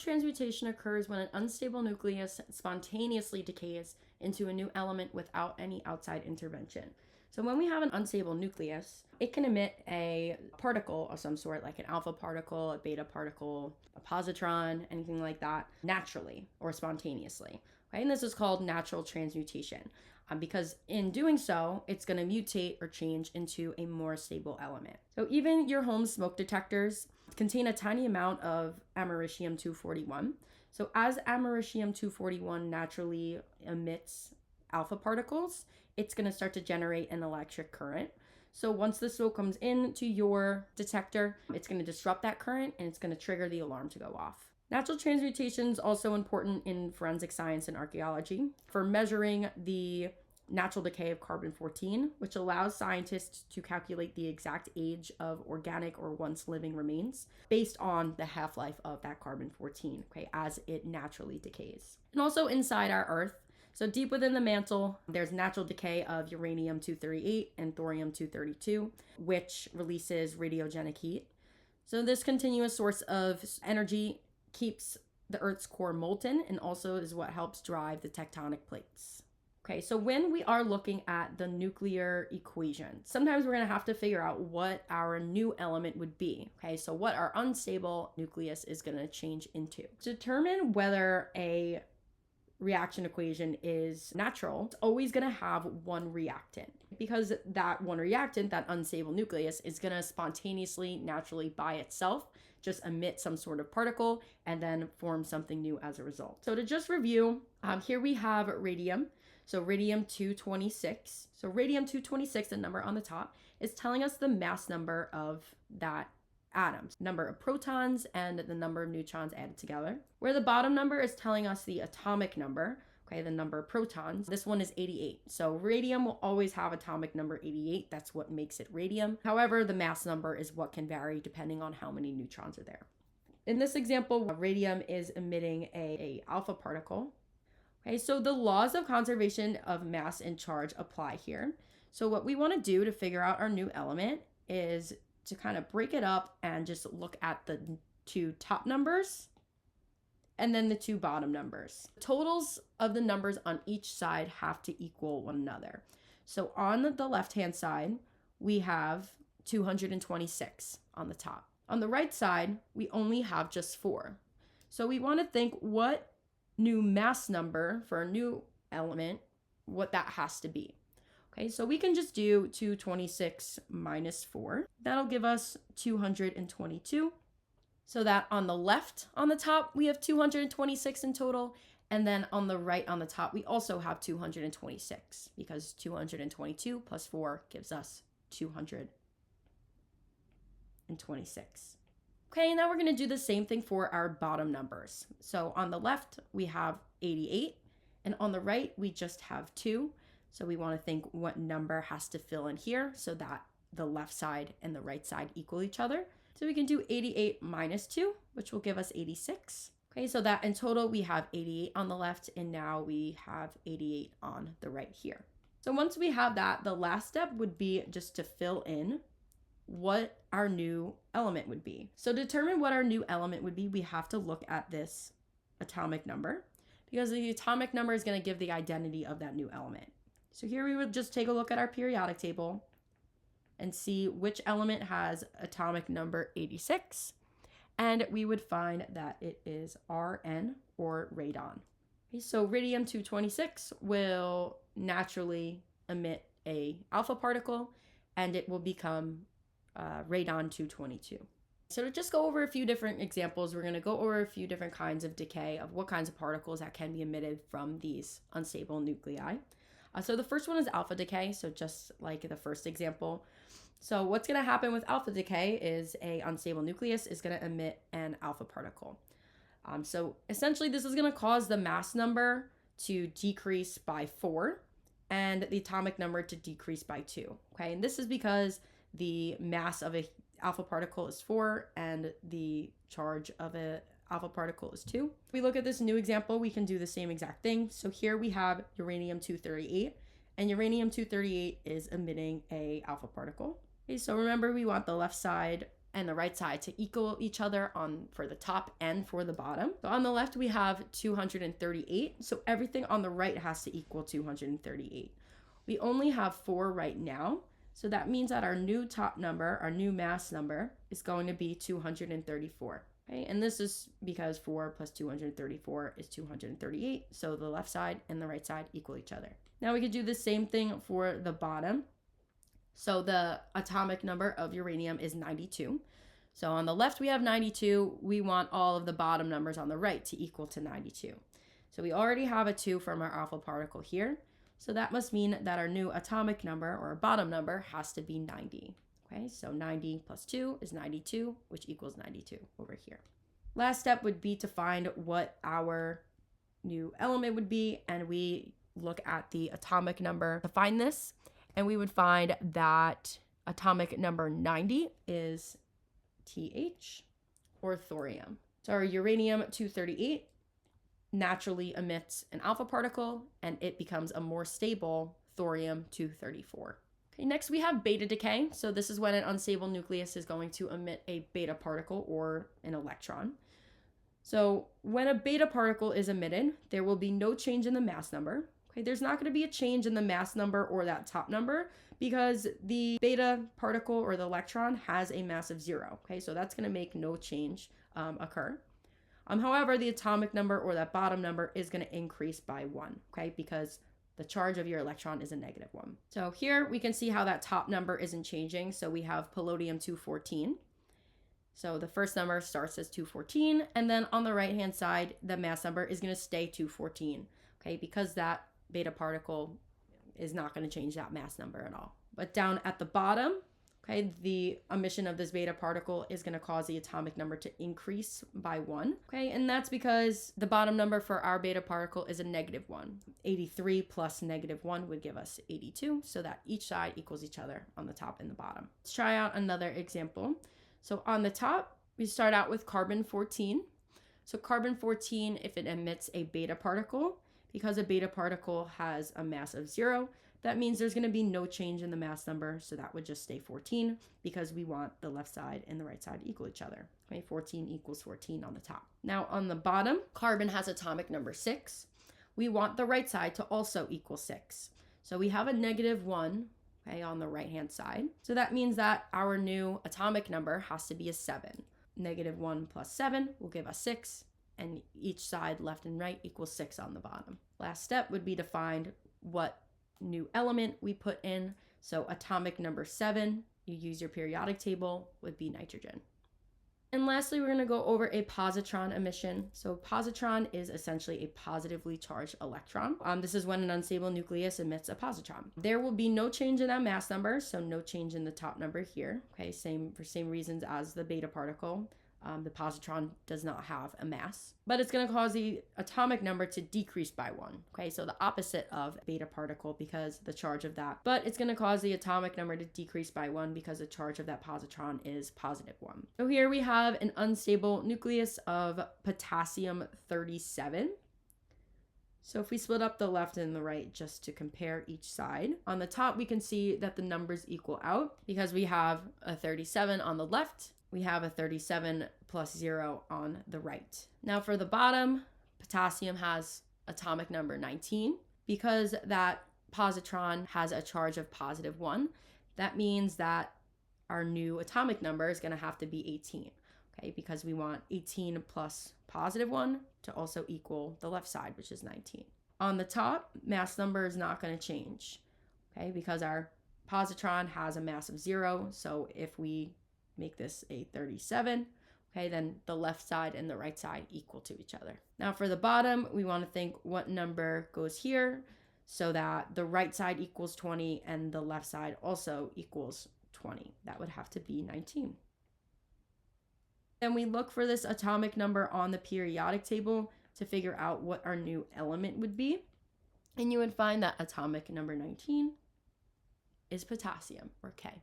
Transmutation occurs when an unstable nucleus spontaneously decays into a new element without any outside intervention. So when we have an unstable nucleus, it can emit a particle of some sort, like an alpha particle, a beta particle, a positron, anything like that, naturally or spontaneously. Right? And this is called natural transmutation, because in doing so, it's going to mutate or change into a more stable element. So even your home smoke detectors contain a tiny amount of americium-241. So as americium-241 naturally emits alpha particles, it's going to start to generate an electric current. So once the smoke comes into your detector, it's going to disrupt that current and it's going to trigger the alarm to go off. Natural transmutation is also important in forensic science and archaeology for measuring the natural decay of carbon-14, which allows scientists to calculate the exact age of organic or once living remains based on the half-life of that carbon-14, okay, as it naturally decays. And also inside our Earth, so deep within the mantle, there's natural decay of uranium-238 and thorium-232, which releases radiogenic heat. So this continuous source of energy keeps the Earth's core molten and also is what helps drive the tectonic plates. Okay, so when we are looking at the nuclear equation, sometimes we're going to have to figure out what our new element would be. Okay, so what our unstable nucleus is going to change into. To determine whether a reaction equation is natural, it's always going to have one reactant, because that one reactant, that unstable nucleus, is going to spontaneously, naturally by itself, just emit some sort of particle and then form something new as a result. So to just review, here we have radium. So radium-226. So radium-226, the number on the top, is telling us the mass number of that atom, number of protons and the number of neutrons added together. Where the bottom number is telling us the atomic number, okay, the number of protons. This one is 88. So radium will always have atomic number 88. That's what makes it radium. However, the mass number is what can vary depending on how many neutrons are there. In this example, radium is emitting a alpha particle. Okay, so the laws of conservation of mass and charge apply here. So what we want to do to figure out our new element is to kind of break it up and just look at the two top numbers and then the two bottom numbers. Totals of the numbers on each side have to equal one another. So on the left-hand side, we have 226 on the top. On the right side, we only have just 4. So we want to think what new mass number for a new element, what that has to be. Okay, so we can just do 226 minus 4. That'll give us 222. So that on the left on the top, we have 226 in total. And then on the right on the top, we also have 226 because 222 plus 4 gives us 226. Okay, now we're going to do the same thing for our bottom numbers. So on the left, we have 88, and on the right, we just have 2. So we want to think what number has to fill in here so that the left side and the right side equal each other. So we can do 88 minus 2, which will give us 86. Okay, so that in total, we have 88 on the left, and now we have 88 on the right here. So once we have that, the last step would be just to fill in what our new element would be. So to determine what our new element would be, we have to look at this atomic number because the atomic number is going to give the identity of that new element. So here we would just take a look at our periodic table and see which element has atomic number 86. And we would find that it is Rn or radon. Okay, so radium-226 will naturally emit a alpha particle and it will become radon-222. So to just go over a few different examples, we're going to go over a few different kinds of decay of what kinds of particles that can be emitted from these unstable nuclei. So the first one is alpha decay, so just like the first example. So what's going to happen with alpha decay is a unstable nucleus is going to emit an alpha particle. So essentially this is going to cause the mass number to decrease by 4 and the atomic number to decrease by 2. Okay, and this is because the mass of a alpha particle is 4 and the charge of a alpha particle is 2. If we look at this new example, we can do the same exact thing. So here we have uranium-238 and uranium-238 is emitting a alpha particle. Okay, so remember we want the left side and the right side to equal each other for the top and for the bottom. So on the left, we have 238. So everything on the right has to equal 238. We only have 4 right now. So that means that our new top number, our new mass number, is going to be 234. Okay? And this is because 4 plus 234 is 238. So the left side and the right side equal each other. Now we could do the same thing for the bottom. So the atomic number of uranium is 92. So on the left we have 92. We want all of the bottom numbers on the right to equal to 92. So we already have a 2 from our alpha particle here. So that must mean that our new atomic number or bottom number has to be 90. Okay, so 90 plus 2 is 92, which equals 92 over here. Last step would be to find what our new element would be, and we look at the atomic number to find this. And we would find that atomic number 90 is TH or thorium. So our uranium-238 naturally emits an alpha particle and it becomes a more stable thorium-234. Okay, next we have beta decay. So this is when an unstable nucleus is going to emit a beta particle or an electron. So when a beta particle is emitted, there will be no change in the mass number. Okay, there's not going to be a change in the mass number or that top number because the beta particle or the electron has a mass of 0. Okay, so that's going to make no change occur. However, the atomic number or that bottom number is going to increase by 1, okay, because the charge of your electron is a -1. So here we can see how that top number isn't changing. So we have polonium-214. So the first number starts as 214, and then on the right-hand side, the mass number is going to stay 214, okay, because that beta particle is not going to change that mass number at all. But down at the bottom, okay, the emission of this beta particle is going to cause the atomic number to increase by 1, okay, and that's because the bottom number for our beta particle is a -1. 83 plus -1 would give us 82, so that each side equals each other on the top and the bottom. Let's try out another example. So on the top, we start out with carbon-14. So carbon-14, if it emits a beta particle, because a beta particle has a mass of 0, that means there's going to be no change in the mass number, so that would just stay 14 because we want the left side and the right side to equal each other. Okay, 14 equals 14 on the top. Now on the bottom, carbon has atomic number 6. We want the right side to also equal 6. So we have a -1, okay, on the right-hand side. So that means that our new atomic number has to be a 7. -1 plus 7 will give us 6. And each side, left and right, equals 6 on the bottom. Last step would be to find what new element we put in. So atomic number 7, you use your periodic table, would be nitrogen. And lastly, we're going to go over a positron emission. So positron is essentially a positively charged electron. This is when an unstable nucleus emits a positron. There will be no change in that mass number, so no change in the top number here. Okay, for same reasons as the beta particle. The positron does not have a mass, but it's going to cause the atomic number to decrease by 1. Okay, so the opposite of beta particle because the charge of that, but it's going to cause the atomic number to decrease by 1 because the charge of that positron is +1. So here we have an unstable nucleus of potassium-37. So if we split up the left and the right just to compare each side, on the top we can see that the numbers equal out because we have a 37 on the left. We have a 37 plus 0 on the right. Now for the bottom, potassium has atomic number 19. Because that positron has a charge of +1, that means that our new atomic number is going to have to be 18. Okay, because we want 18 plus +1 to also equal the left side, which is 19. On the top, mass number is not going to change. Okay, because our positron has a mass of 0. So if we make this a 37, okay, then the left side and the right side equal to each other. Now for the bottom, we want to think what number goes here so that the right side equals 20 and the left side also equals 20. That would have to be 19. Then we look for this atomic number on the periodic table to figure out what our new element would be. And you would find that atomic number 19 is potassium, or K.